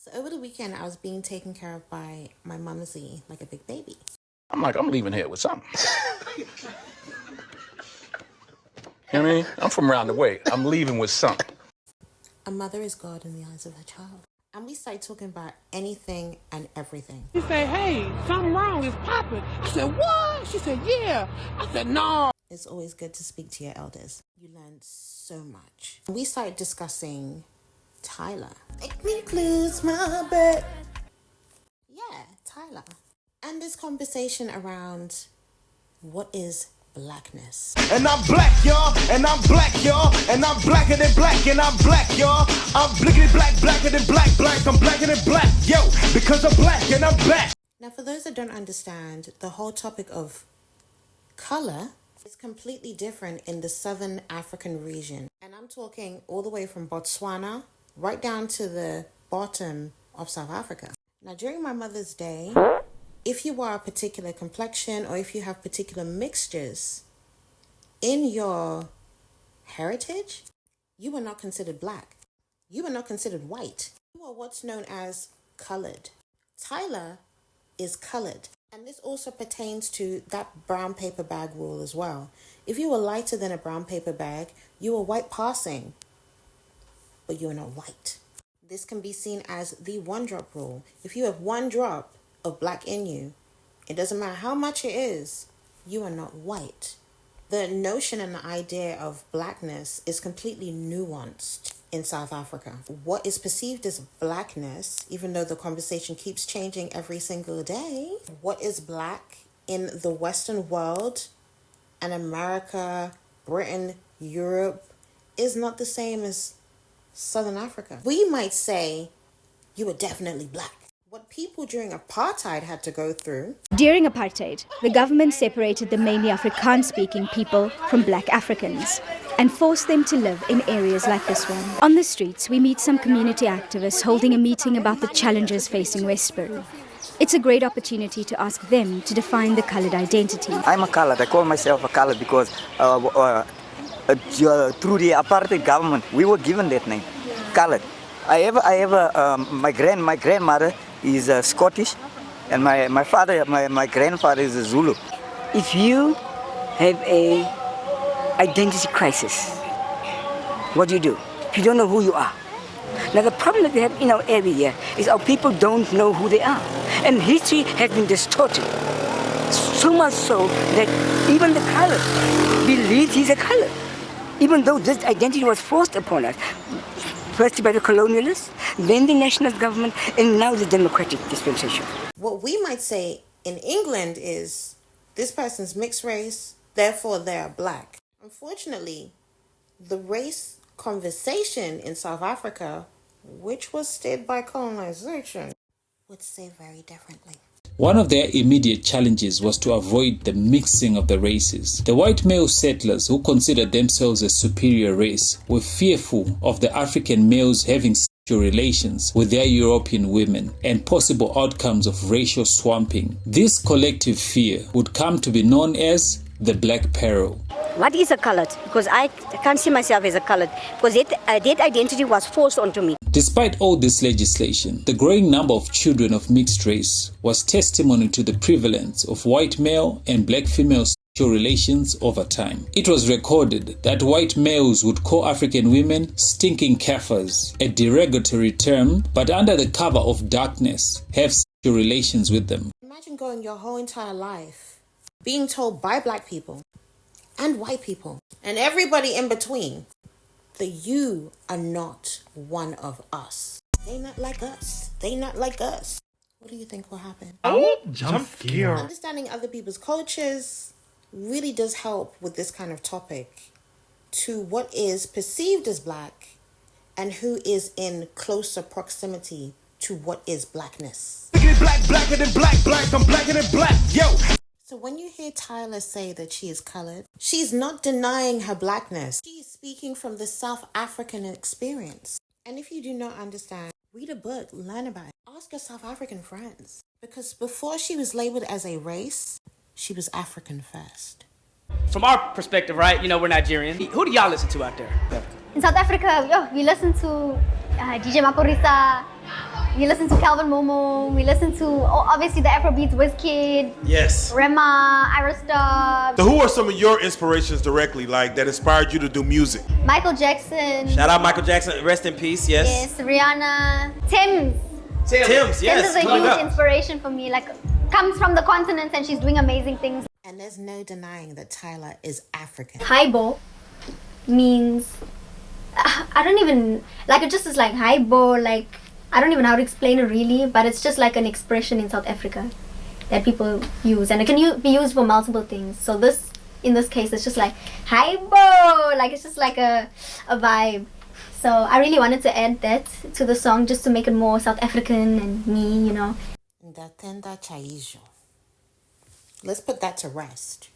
So over the weekend, I was being taken care of by my mumsy like a big baby. I'm leaving here with something. You know what I mean? I'm from around the way. I'm leaving with something. A mother is God in the eyes of her child. And we started talking about anything and everything. She said, hey, something wrong, it's popping. I said, what? She said, yeah. I said, no. It's always good to speak to your elders. You learn so much. We started discussing Tyla. Make me lose my bet. Yeah, Tyla. And this conversation around what is blackness. And I'm black, y'all, and I'm black, y'all, and I'm blacker than black, and I'm black, y'all. I'm blickety black, blacker than black, I'm blacker than black, yo, because I'm black and I'm black. Now, for those that don't understand, the whole topic of color is completely different in the Southern African region. And I'm talking all the way from Botswana right down to the bottom of South Africa. Now, during my Mother's Day, if you are a particular complexion or if you have particular mixtures in your heritage, you are not considered black. You are not considered white. You are what's known as colored. Tyla is colored. And this also pertains to that brown paper bag rule as well. If you are lighter than a brown paper bag, you are white passing, but you are not white. This can be seen as the one drop rule. If you have one drop of black in you, it doesn't matter how much it is, you are not white. The notion and the idea of blackness is completely nuanced in South Africa. What is perceived as blackness, even though the conversation keeps changing every single day, what is black in the Western world and America, Britain, Europe, is not the same as Southern Africa. We might say you are definitely black. What people during apartheid had to go through. During apartheid, the government separated the mainly Afrikaans-speaking people from black Africans and forced them to live in areas like this one. On the streets, we meet some community activists holding a meeting about the challenges facing Westbury. It's a great opportunity to ask them to define the coloured identity. I'm a coloured. I call myself a coloured because through the apartheid government, we were given that name, coloured. My grandmother is Scottish, and my grandfather is a Zulu. If you have a identity crisis, what do? If you don't know who you are. Now the problem that we have in our area is our people don't know who they are. And history has been distorted. So much so that even the colored believe he's a colored. Even though this identity was forced upon us. First by the colonialists, then the nationalist government, and now the democratic dispensation. What we might say in England is, this person's mixed race, therefore they are black. Unfortunately, the race conversation in South Africa, which was steered by colonization, would say very differently. One of their immediate challenges was to avoid the mixing of the races. The white male settlers, who considered themselves a superior race, were fearful of the African males having sexual relations with their European women and possible outcomes of racial swamping. This collective fear would come to be known as the Black Peril. What is a colored? Because I can't see myself as a colored, because that identity was forced onto me. Despite all this legislation, the growing number of children of mixed race was testimony to the prevalence of white male and black female sexual relations over time. It was recorded that white males would call African women stinking kafirs, a derogatory term, but under the cover of darkness, have sexual relations with them. Imagine going your whole entire life being told by black people and white people and everybody in between that you are not one of us. They not like us. They not like us. What do you think will happen? Oh, jump scare. Understanding other people's cultures really does help with this kind of topic to what is perceived as black and who is in closer proximity to what is blackness. Black, blacker than black, I'm blacker than black, yo. So when you hear Tyla say that she is colored, she's not denying her blackness. She is speaking from the South African experience. And if you do not understand, read a book, learn about it. Ask your South African friends. Because before she was labeled as a race, she was African first. From our perspective, right, we're Nigerian. Who do y'all listen to out there? In South Africa, we listen to DJ Maporisa, You listen to Calvin Momo. We listen to obviously the Afrobeats, Wizkid, Yes. Rema, Arista, So who are some of your inspirations directly, like that inspired you to do music? Michael Jackson. Shout out Michael Jackson. Rest in peace. Yes. Yes, Rihanna, Tim's. Tim's. Yes. Tim's is a Plug huge up. inspiration for me. Like, comes from the continent and she's doing amazing things. And there's no denying that Tyla is African. Haibo means I don't even like it. Just is like Haibo. Like I don't even know how to explain it really, but it's just like an expression in South Africa that people use, and it can be used for multiple things. So this, in this case, it's just like Haibo. Like it's just like a vibe. So I really wanted to add that to the song just to make it more South African and me, you know. Ndatenda chaijo. Let's put that to rest.